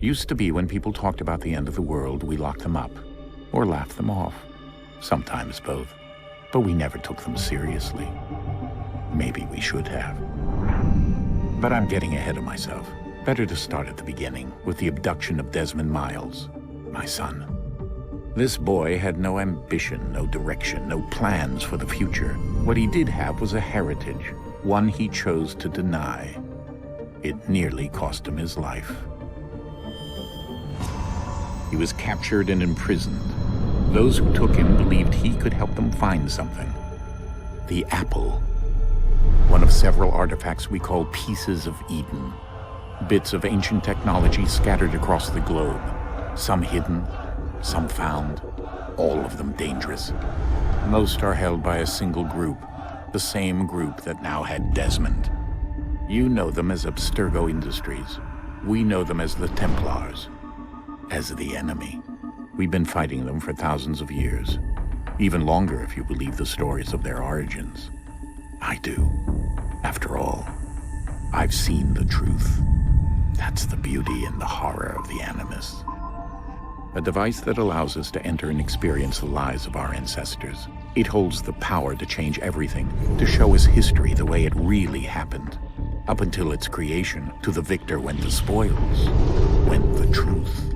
Used to be when people talked about the end of the world, we locked them up, or laughed them off. Sometimes both. But we never took them seriously. Maybe we should have. But I'm getting ahead of myself. Better to start at the beginning, with the abduction of Desmond Miles, my son. This boy had no ambition, no direction, no plans for the future. What he did have was a heritage, one he chose to deny. It nearly cost him his life. He was captured and imprisoned. Those who took him believed he could help them find something. The apple. One of several artifacts we call pieces of Eden. Bits of ancient technology scattered across the globe. Some hidden, some found, all of them dangerous. Most are held by a single group, the same group that now had Desmond. You know them as Abstergo Industries. We know them as the Templars, as the enemy. We've been fighting them for thousands of years, even longer if you believe the stories of their origins. I do. After all, I've seen the truth. That's the beauty and the horror of the Animus. A device that allows us to enter and experience the lives of our ancestors. It holds the power to change everything, to show us history the way it really happened. Up until its creation, to the victor went the spoils, went the truth.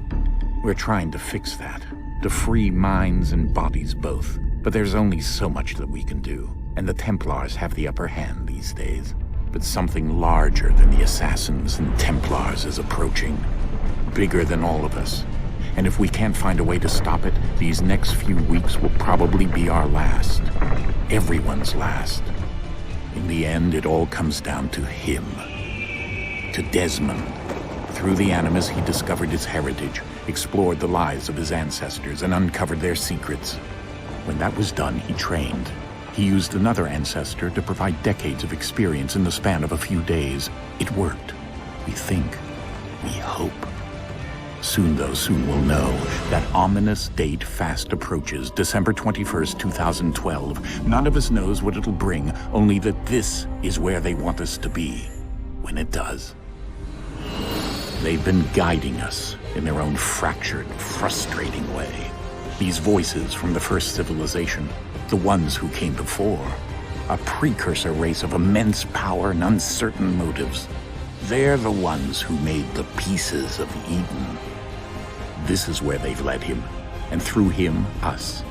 We're trying to fix that, to free minds and bodies both. But there's only so much that we can do, and the Templars have the upper hand these days. But something larger than the Assassins and Templars is approaching, bigger than all of us. And if we can't find a way to stop it, these next few weeks will probably be our last. Everyone's last. In the end, it all comes down to him. To Desmond. Through the Animus, he discovered his heritage, explored the lives of his ancestors, and uncovered their secrets. When that was done, he trained. He used another ancestor to provide decades of experience in the span of a few days. It worked. We think. We hope. Soon we'll know. That ominous date fast approaches, December 21st, 2012. None of us knows what it'll bring, only that this is where they want us to be, when it does. They've been guiding us in their own fractured, frustrating way. These voices from the first civilization, the ones who came before, a precursor race of immense power and uncertain motives. They're the ones who made the pieces of Eden. This is where they've led him, and through him, us.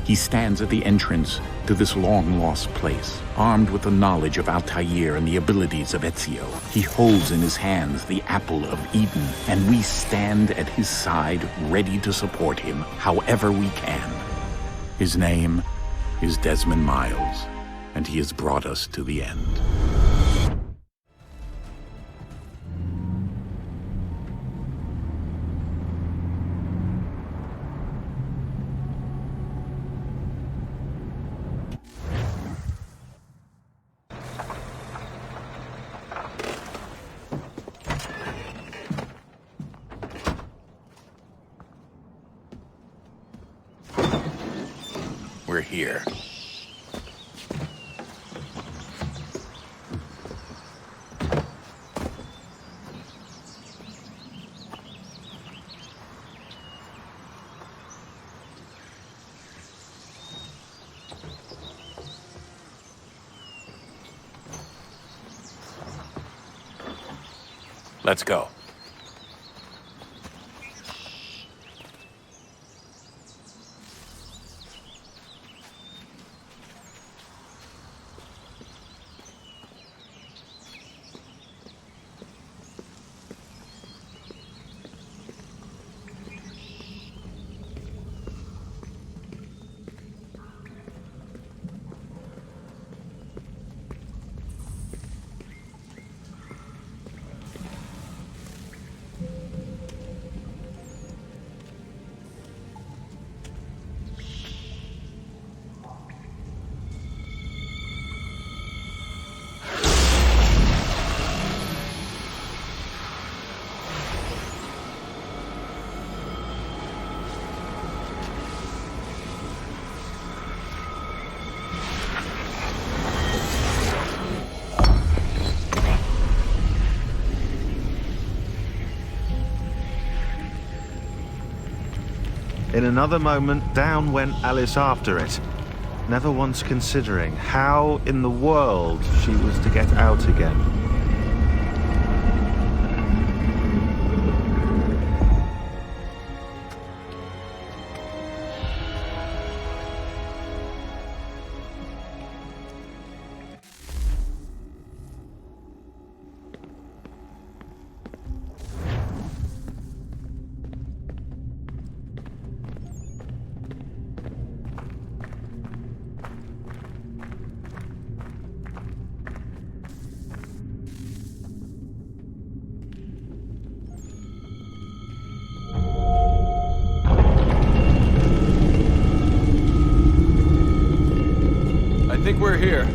He stands at the entrance to this long-lost place, armed with the knowledge of Altair and the abilities of Ezio. He holds in his hands the apple of Eden, and we stand at his side, ready to support him however we can. His name is Desmond Miles, and he has brought us to the end. We're here. Let's go. In another moment, down went Alice after it, never once considering how in the world she was to get out again. I think we're here.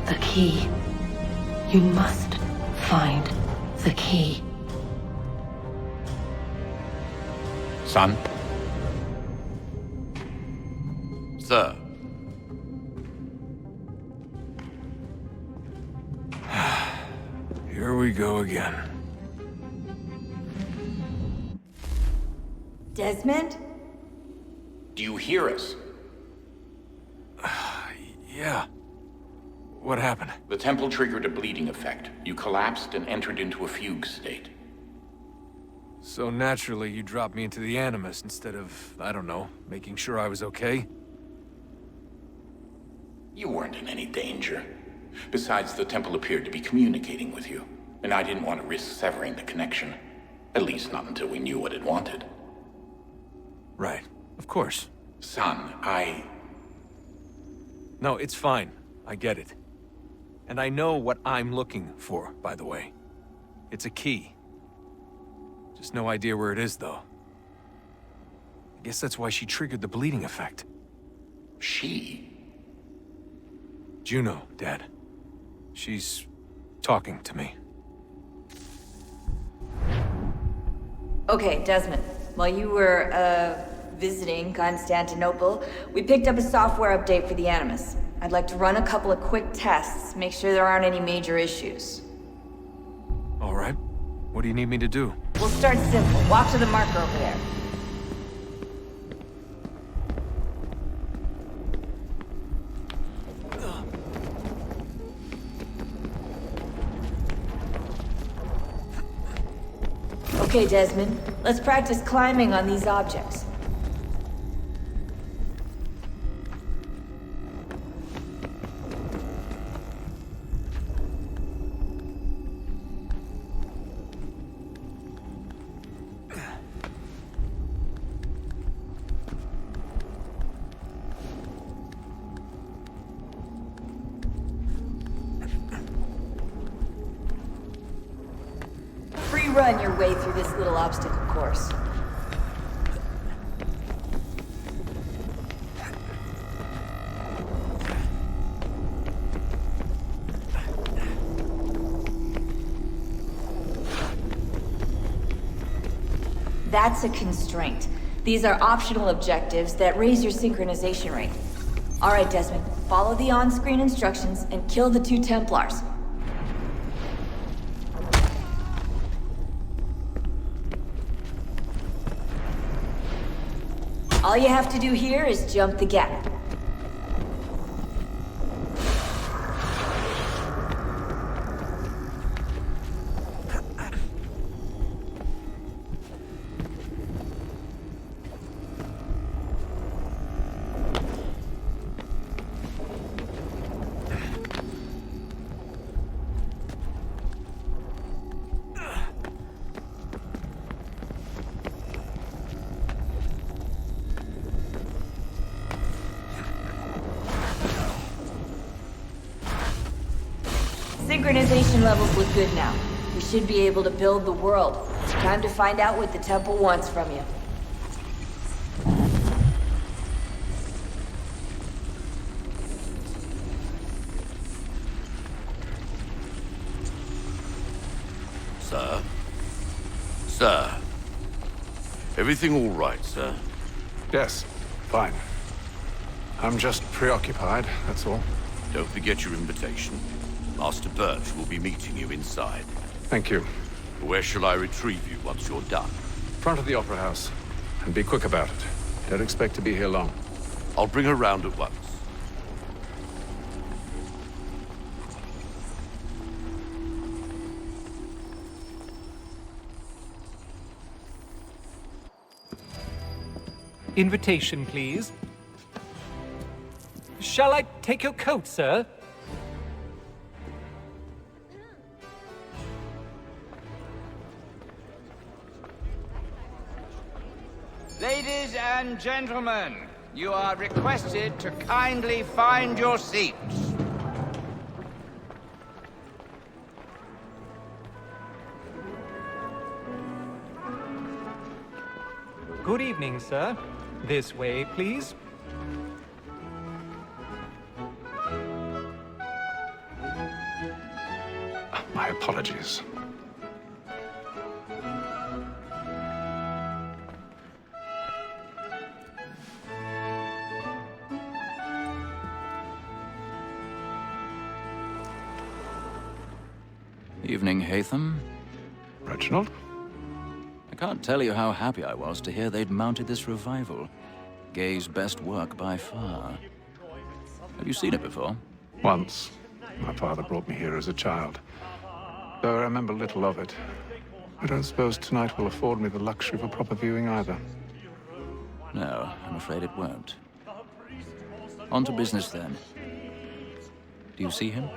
The key. You must find the key. Son? Sir. Here we go again. Desmond? Do you hear us? Yeah. What happened? The temple triggered a bleeding effect. You collapsed and entered into a fugue state. So naturally, you dropped me into the Animus instead of, I don't know, making sure I was okay? You weren't in any danger. Besides, the temple appeared to be communicating with you, and I didn't want to risk severing the connection. At least not until we knew what it wanted. Right. Of course. Son, No, it's fine. I get it. And I know what I'm looking for, by the way. It's a key. Just no idea where it is, though. I guess that's why she triggered the bleeding effect. She? Juno, Dad. She's talking to me. Okay, Desmond. While you were, visiting Constantinople, we picked up a software update for the Animus. I'd like to run a couple of quick tests, make sure there aren't any major issues. All right. What do you need me to do? We'll start simple. Walk to the marker over there. Okay, Desmond. Let's practice climbing on these objects. run your way through this little obstacle course. That's a constraint. These are optional objectives that raise your synchronization rate. Alright, Desmond, follow the on-screen instructions and kill the 2 Templars. All you have to do here is jump the gap. Synchronization levels look good now. We should be able to build the world. Time to find out what the temple wants from you. Sir? Sir? Everything all right, sir? Yes, fine. I'm just preoccupied, that's all. Don't forget your invitation. Master Birch will be meeting you inside. Thank you. Where shall I retrieve you once you're done? Front of the Opera House. And be quick about it. Don't expect to be here long. I'll bring her round at once. Invitation, please. Shall I take your coat, sir? Ladies and gentlemen, you are requested to kindly find your seats. Good evening, sir. This way, please. My apologies. Evening, Hatham. Reginald? I can't tell you how happy I was to hear they'd mounted this revival. Gay's best work by far. Have you seen it before? Once. My father brought me here as a child. Though I remember little of it. I don't suppose tonight will afford me the luxury of a proper viewing either. No, I'm afraid it won't. On to business then. Do you see him?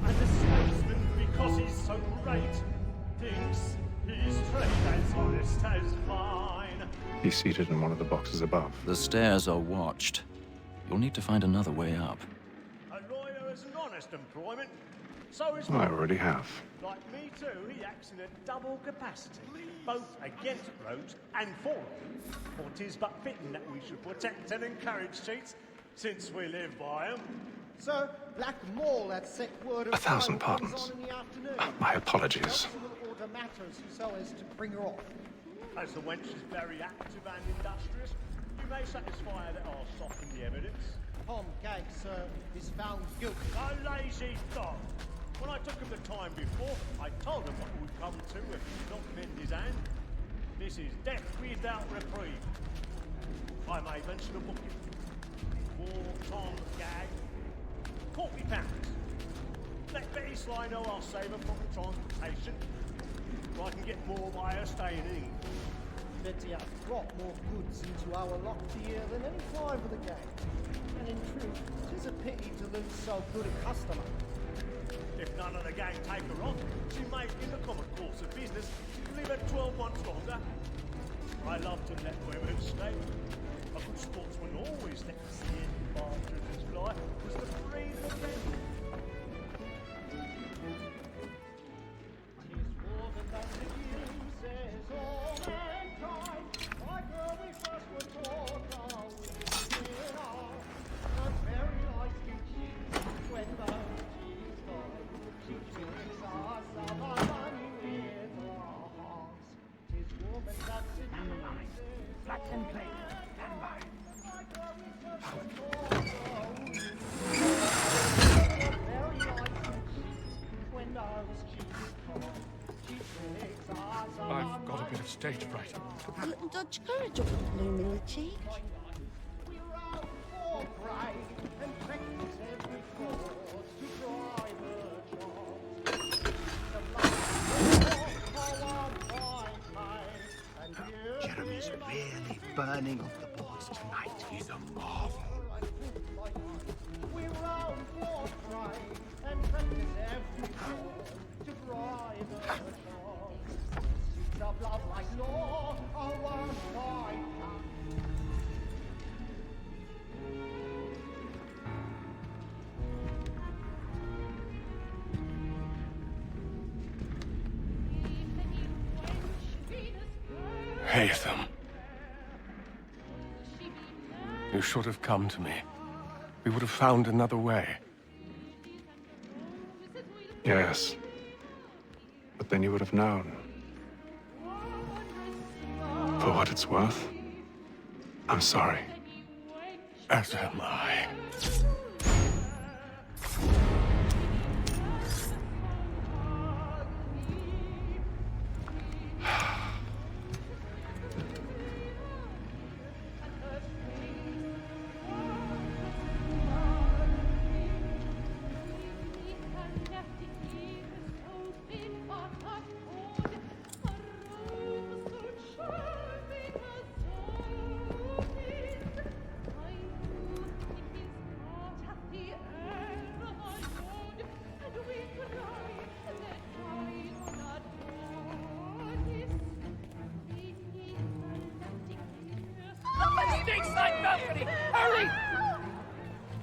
And the statesman, because he's so great, thinks his trade as honest as mine. He's seated in one of the boxes above. The stairs are watched. You'll need to find another way up. A lawyer is an honest employment, so is I already have. like me too, he acts in a double capacity, both against rogues and for them. For 'tis but fitting that we should protect and encourage cheats, since we live by 'em. Sir, Black Mall had set word of 1,000 trial pardons. on in the afternoon. My apologies. Council will order matters so as to bring her off. As the wench is very active and industrious, you may satisfy her that I'll soften the evidence. Tom Gag, sir, is found guilty. A lazy dog! When I took him the time before, I told him what it would come to if he did not mend his hand. This is death without reprieve. I may mention a booking. For Tom Gag, £40. Let Betty Sly know I'll save her from transportation. Or I can get more by her staying in. Betty has brought more goods into our loft here than any time for the game. And in truth, 'tis a pity to lose so good a customer. If none of the gang take her on, she may, in the common course of business, live at 12 months longer. I love to let women stay. A good sportsman always let the steer partridges fly, was the breed of men. stage fright. A little dodge courage up the bloom in the cheek. Jeremy's really burning up the boards tonight. He's a marvel. Haytham. You should have come to me. We would have found another way. Yes. But then you would have known. For what it's worth, I'm sorry. As am I. Hurry!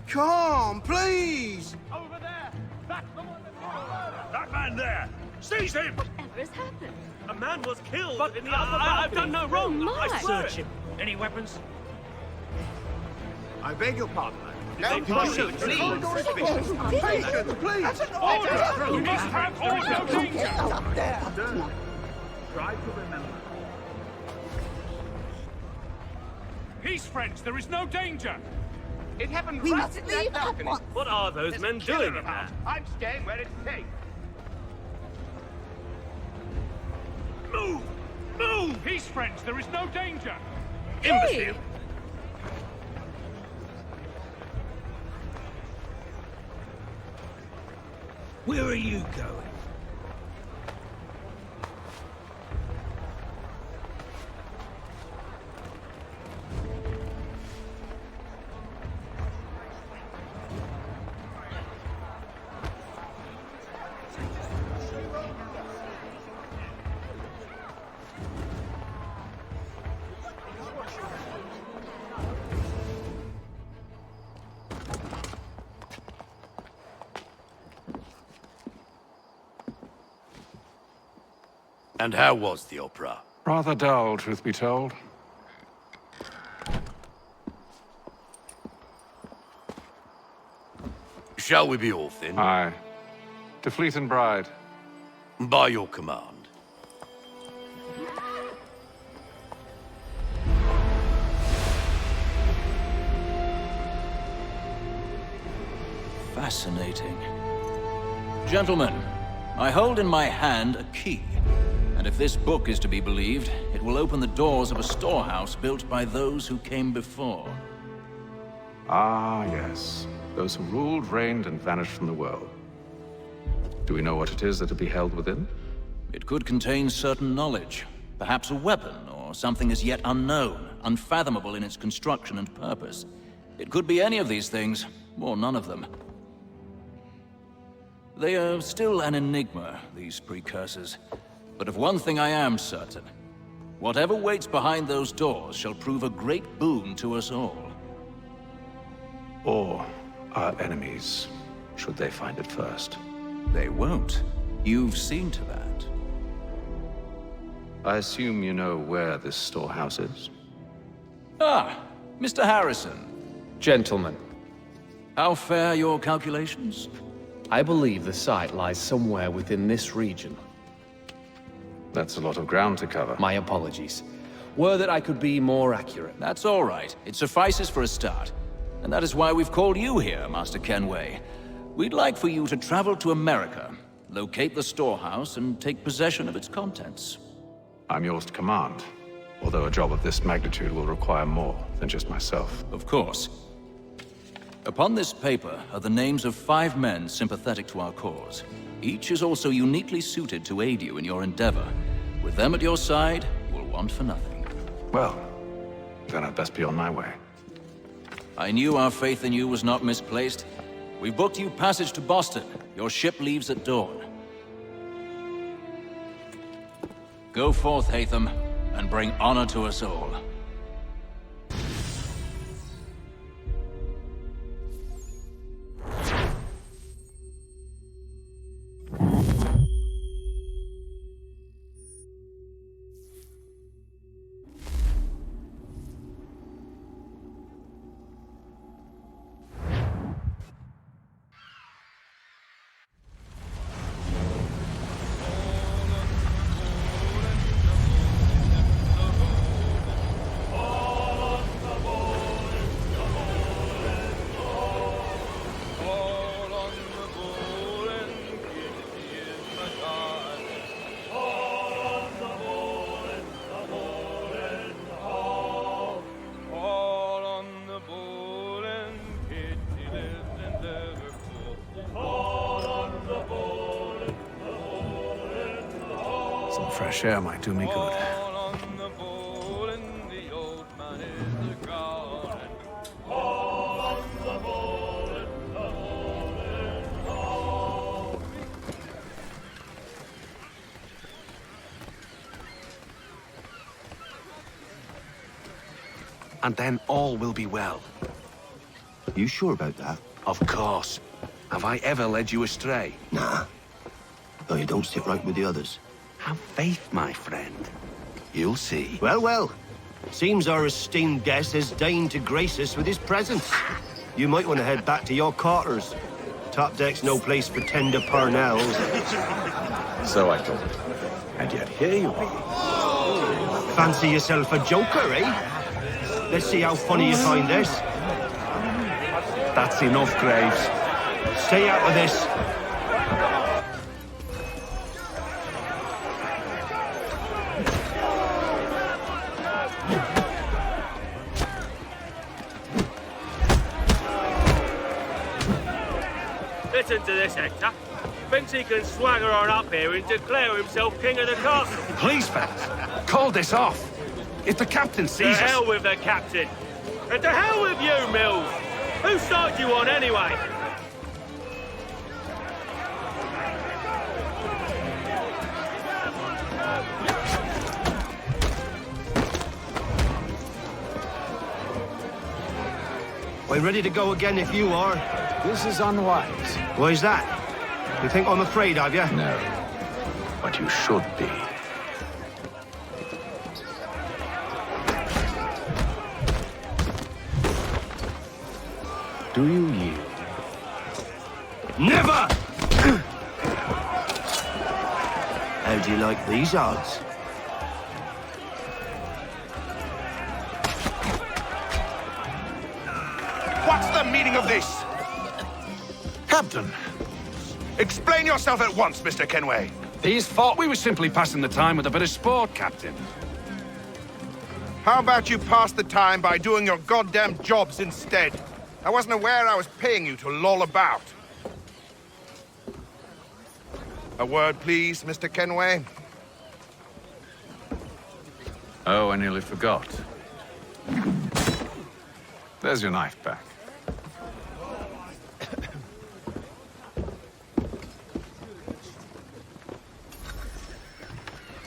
Come, please! Over there! That's the one That man there! Seize him! Whatever has happened? A man was killed But in the other I've done no wrong. Oh, my. I search him. Any weapons? I beg your pardon. No, please. Patience, please! That's an order! We must have order! Danger! Up there! Try to remember. Peace, friends! There is no danger! It happened We right must in leave that at balcony. once. What are those There's men a killer doing in about. there? I'm staying where it's safe. Move! Move! Peace, friends! There is no danger! Hey! Imbecile! Where are you going? And how was the opera? Rather dull, truth be told. Shall we be off then? Aye. To Fleet and Bride. By your command. Fascinating. Gentlemen, I hold in my hand a key. And if this book is to be believed, it will open the doors of a storehouse built by those who came before. Ah, yes. Those who ruled, reigned, and vanished from the world. Do we know what it is that will be held within? It could contain certain knowledge. Perhaps a weapon, or something as yet unknown, unfathomable in its construction and purpose. It could be any of these things, or none of them. They are still an enigma, these precursors. But of one thing I am certain. Whatever waits behind those doors shall prove a great boon to us all. Or our enemies, should they find it first. They won't. You've seen to that. I assume you know where this storehouse is? Ah, Mr. Harrison. Gentlemen, How fare your calculations? I believe the site lies somewhere within this region. That's a lot of ground to cover. My apologies. Were that I could be more accurate. That's all right. It suffices for a start. And that is why we've called you here, Master Kenway. We'd like for you to travel to America, locate the storehouse, and take possession of its contents. I'm yours to command. Although a job of this magnitude will require more than just myself. Of course. Upon this paper are the names of 5 men sympathetic to our cause. Each is also uniquely suited to aid you in your endeavor. With them at your side, you will want for nothing. Well, then I'd best be on my way. I knew our faith in you was not misplaced. We booked you passage to Boston. Your ship leaves at dawn. Go forth, Hatham, and bring honor to us all. Some fresh air might do me good. And then all will be well. You sure about that? Of course. Have I ever led you astray? Nah. Though you don't sit right with the others. Have faith, my friend. You'll see. Well, well. Seems our esteemed guest has deigned to grace us with his presence. You might want to head back to your quarters. Top deck's no place for tender parnells. So I thought. And yet here you are. Fancy yourself a joker, eh? Let's see how funny you find this. That's enough, Graves. Stay out of this. Listen to this, Hector. Thinks he can swagger on up here and declare himself king of the castle. Please, fellas, call this off. If the captain sees us... To hell with the captain. And to hell with you, Mills. Whose side you on, anyway? We're ready to go again if you are. This is unwise. Why's that? You think I'm afraid of you? No. But you should be. Do you yield? Never! How do you like these odds? What's the meaning of this? Captain! Explain yourself at once, Mr. Kenway. These thought we were simply passing the time with a bit of sport, Captain. How about you pass the time by doing your goddamn jobs instead? I wasn't aware I was paying you to loll about. A word, please, Mr. Kenway. Oh, I nearly forgot. There's your knife back.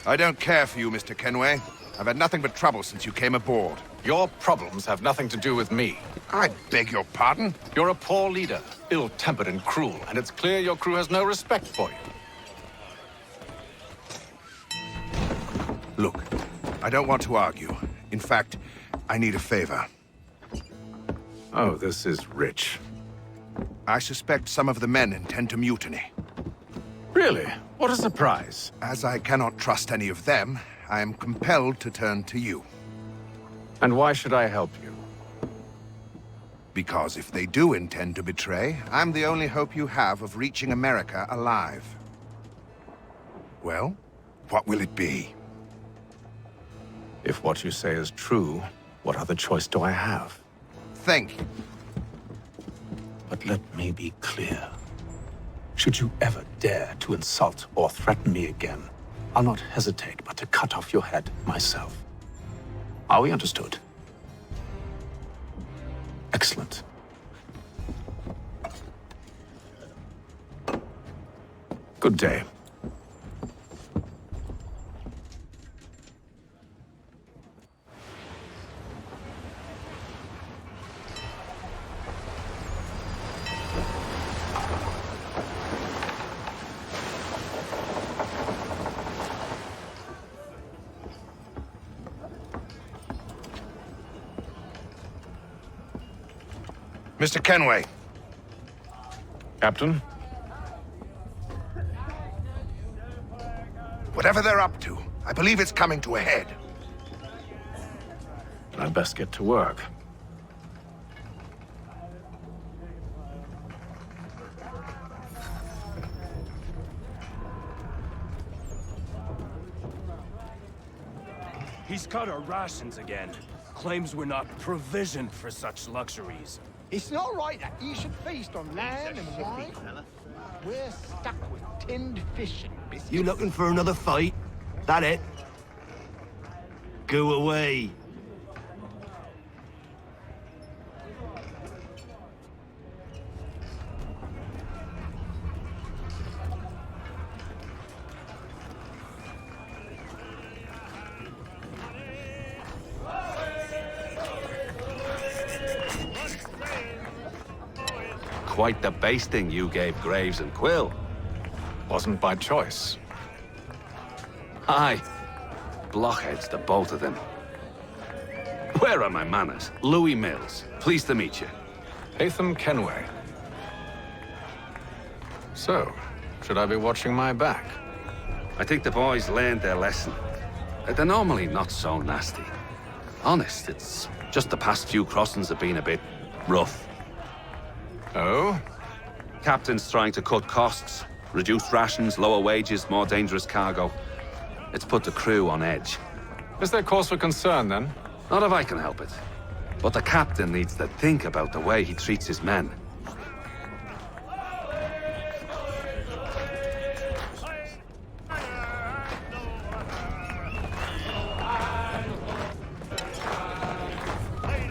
I don't care for you, Mr. Kenway. I've had nothing but trouble since you came aboard. Your problems have nothing to do with me. I beg your pardon? You're a poor leader, ill-tempered and cruel, and it's clear your crew has no respect for you. Look, I don't want to argue. In fact, I need a favor. Oh, this is rich. I suspect some of the men intend to mutiny. Really? What a surprise. As I cannot trust any of them, I am compelled to turn to you. And why should I help you? Because if they do intend to betray, I'm the only hope you have of reaching America alive. Well, what will it be? If what you say is true, what other choice do I have? Think. But let me be clear. Should you ever dare to insult or threaten me again, I'll not hesitate but to cut off your head myself. Are we understood? Excellent. Good day. Mr. Kenway. Captain? Whatever they're up to, I believe it's coming to a head. I'd best get to work. He's cut our rations again. Claims we're not provisioned for such luxuries. It's not right that you should feast on lamb and wine. We're stuck with tinned fish and biscuits. You looking for another fight? That it? Go away. Quite the basting you gave Graves and Quill. Wasn't by choice. Aye. Blockheads, the both of them. Where are my manners? Louis Mills. Pleased to meet you. Haytham Kenway. So, should I be watching my back? I think the boys learned their lesson. They're normally not so nasty. Honest, it's just the past few crossings have been a bit rough. Oh? Captain's trying to cut costs. Reduced rations, lower wages, more dangerous cargo. It's put the crew on edge. Is there cause for concern, then? Not if I can help it. But the captain needs to think about the way he treats his men.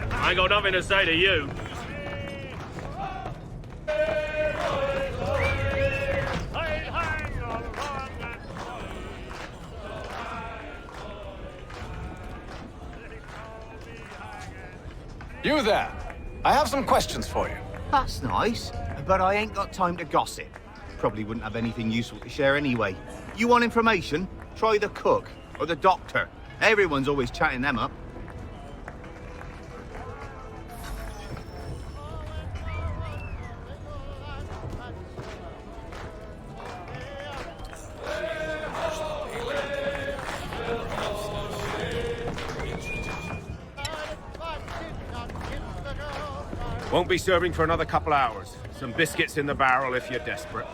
I ain't got nothing to say to you. You there! I have some questions for you. That's nice, but I ain't got time to gossip. Probably wouldn't have anything useful to share anyway. You want information? Try the cook or the doctor. Everyone's always chatting them up. Won't be serving for another couple hours. Some biscuits in the barrel if you're desperate.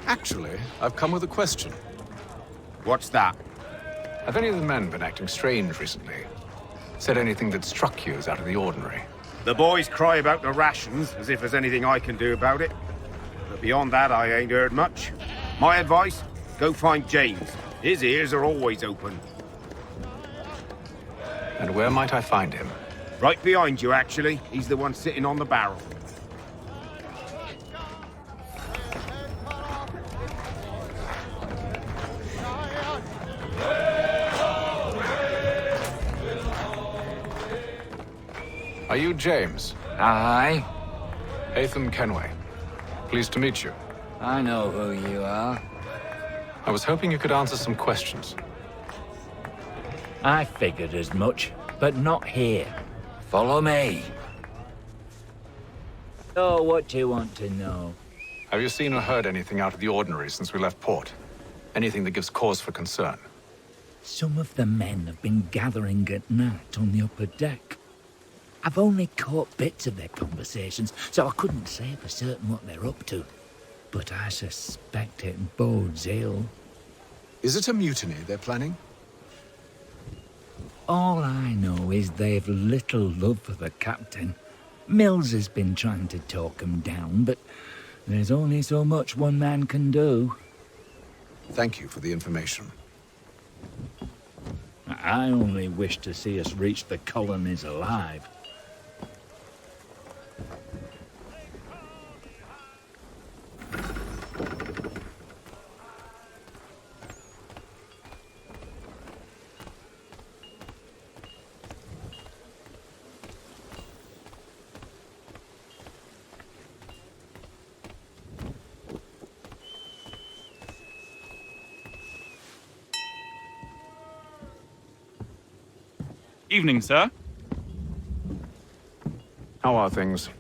Actually, I've come with a question. What's that? Have any of the men been acting strange recently? Said anything that struck you as out of the ordinary? The boys cry about the rations, as if there's anything I can do about it. But beyond that, I ain't heard much. My advice? Go find James. His ears are always open. And where might I find him? Right behind you, actually. He's the one sitting on the barrel. Are you James? Aye. Haytham Kenway. Pleased to meet you. I know who you are. I was hoping you could answer some questions. I figured as much, but not here. Follow me. So, what do you want to know? Have you seen or heard anything out of the ordinary since we left port? Anything that gives cause for concern? Some of the men have been gathering at night on the upper deck. I've only caught bits of their conversations, so I couldn't say for certain what they're up to. But I suspect it bodes ill. Is it a mutiny they're planning? All I know is they've little love for the captain. Mills has been trying to talk 'em down, but there's only so much one man can do. Thank you for the information. I only wish to see us reach the colonies alive. Evening, sir. How are things?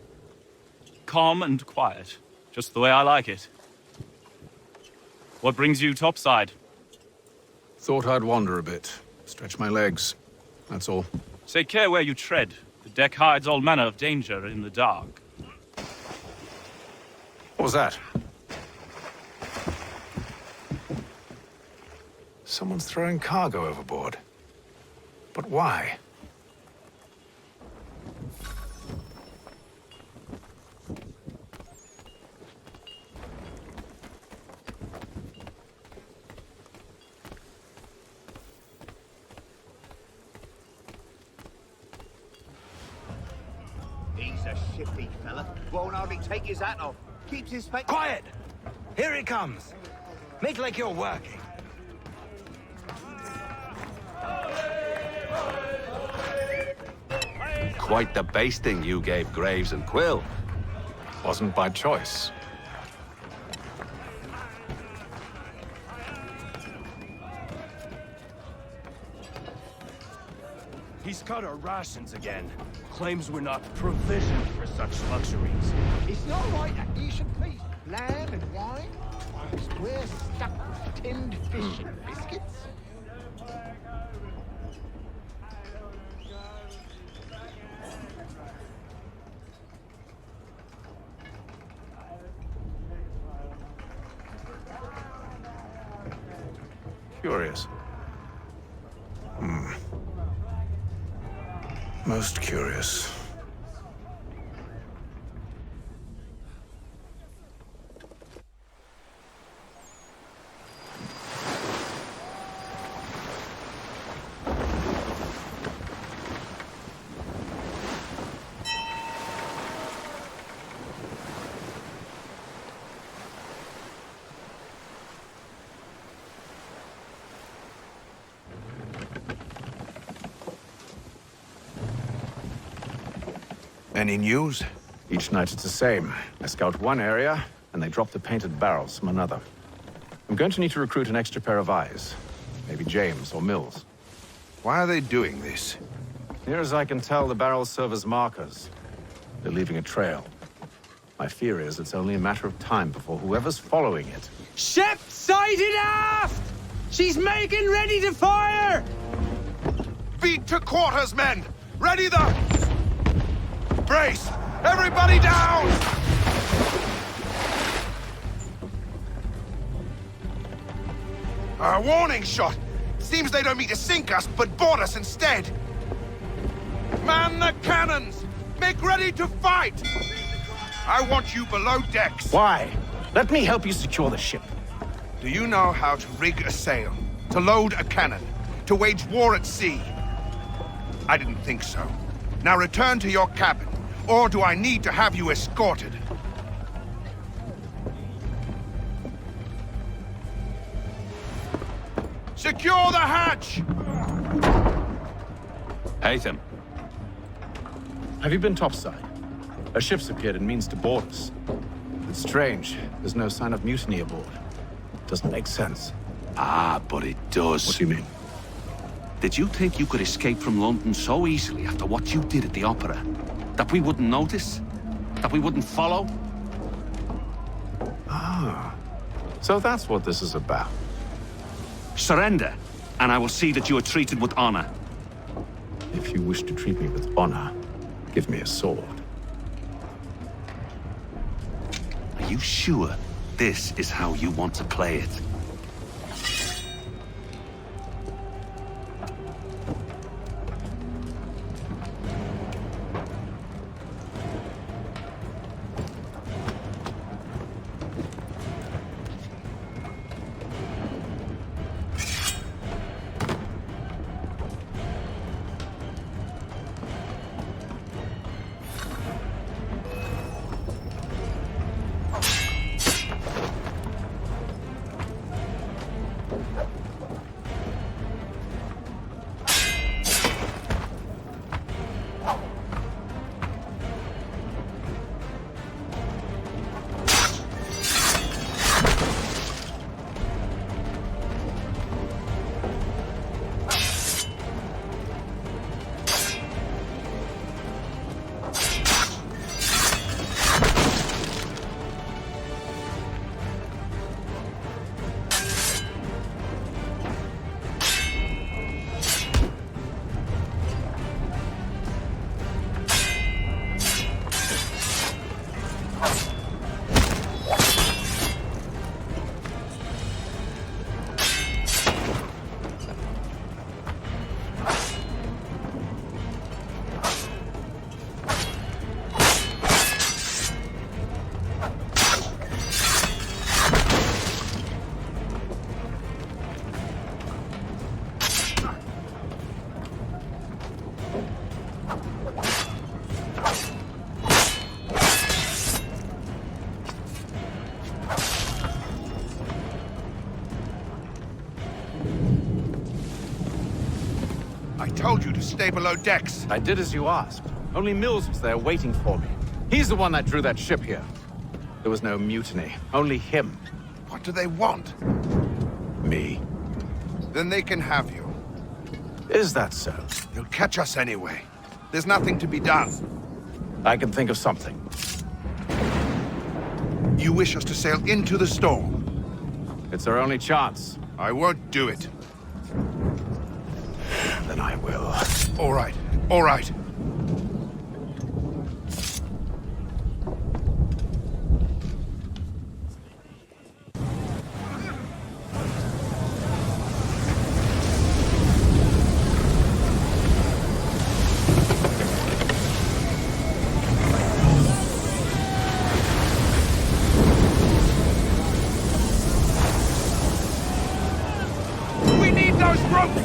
Calm and quiet. Just the way I like it. What brings you topside? Thought I'd wander a bit. Stretch my legs. That's all. Take care where you tread. The deck hides all manner of danger in the dark. What was that? Someone's throwing cargo overboard. But why? He's a shifty fella. Won't hardly take his hat off. Keeps his face... Quiet! Here he comes. Make like you're working. Quite the basting you gave Graves and Quill. Wasn't by choice. He's cut our rations again. Claims we're not provisioned for such luxuries. It's not right that you should please lamb and wine, whilst we're stuck with tinned fish and biscuits. Curious. Most curious. Any news? Each night it's the same. I scout one area, and they drop the painted barrels from another. I'm going to need to recruit an extra pair of eyes. Maybe James or Mills. Why are they doing this? Near as I can tell, the barrels serve as markers. They're leaving a trail. My fear is it's only a matter of time before whoever's following it... Ship sighted aft! She's making ready to fire! Beat to quarters, men! Ready the... Brace! Everybody down! A warning shot! Seems they don't mean to sink us, but board us instead! Man the cannons! Make ready to fight! I want you below decks. Why? Let me help you secure the ship. Do you know how to rig a sail? To load a cannon? To wage war at sea? I didn't think so. Now return to your cabin. Or do I need to have you escorted? Secure the hatch! Haytham. Have you been topside? A ship's appeared and means to board us. It's strange. There's no sign of mutiny aboard. Doesn't make sense. Ah, but it does. What do you mean? Did you think you could escape from London so easily after what you did at the opera? That we wouldn't notice? That we wouldn't follow? Ah. So that's what this is about. Surrender, and I will see that you are treated with honor. If you wish to treat me with honor, give me a sword. Are you sure this is how you want to play it? I told you to stay below decks. I did as you asked. Only Mills was there waiting for me. He's the one that drew that ship here. There was no mutiny, only him. What do they want? Me. Then they can have you. Is that so? They'll catch us anyway. There's nothing to be done. I can think of something. You wish us to sail into the storm? It's our only chance. I won't do it. Then I will. All right, all right.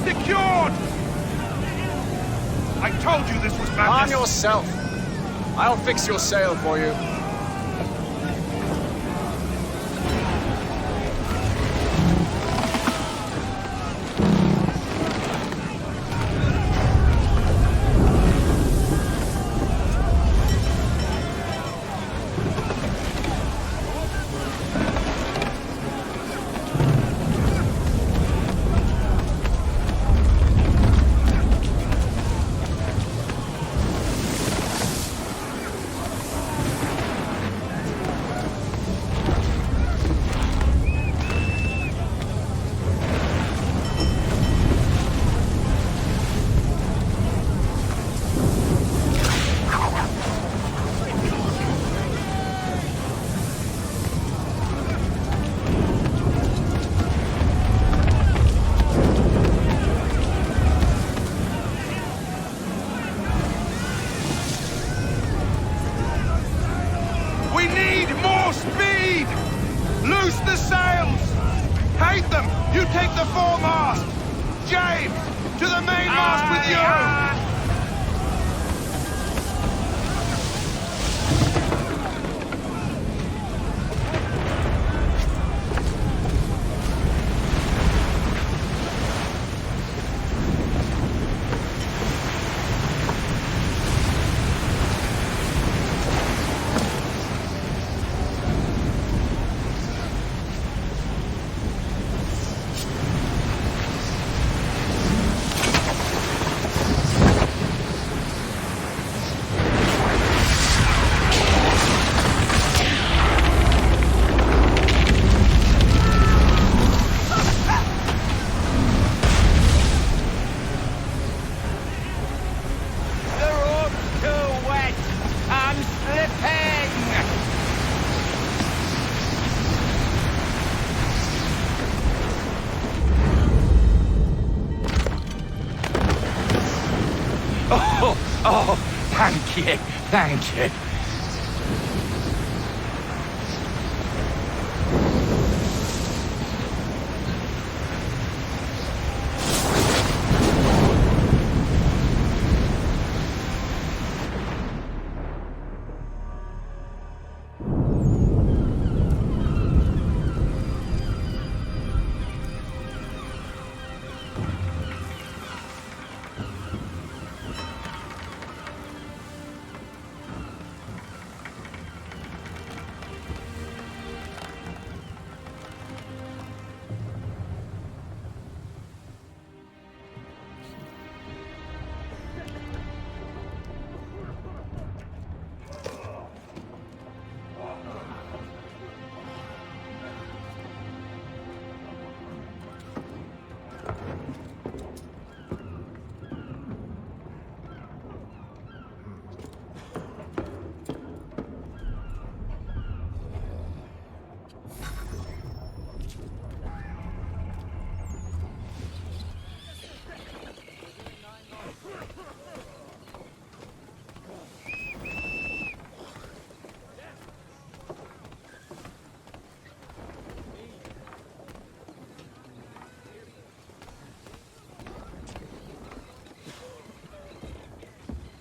Secured! I told you this was madness! Arm yourself! I'll fix your sail for you. Take the foremast! James! To the mainmast with you! Oh, thank you, thank you.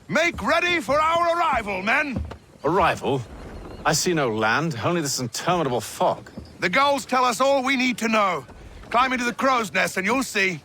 Make ready for our arrival, men! Arrival? I see no land, only this interminable fog. The gulls tell us all we need to know. Climb into the crow's nest and you'll see.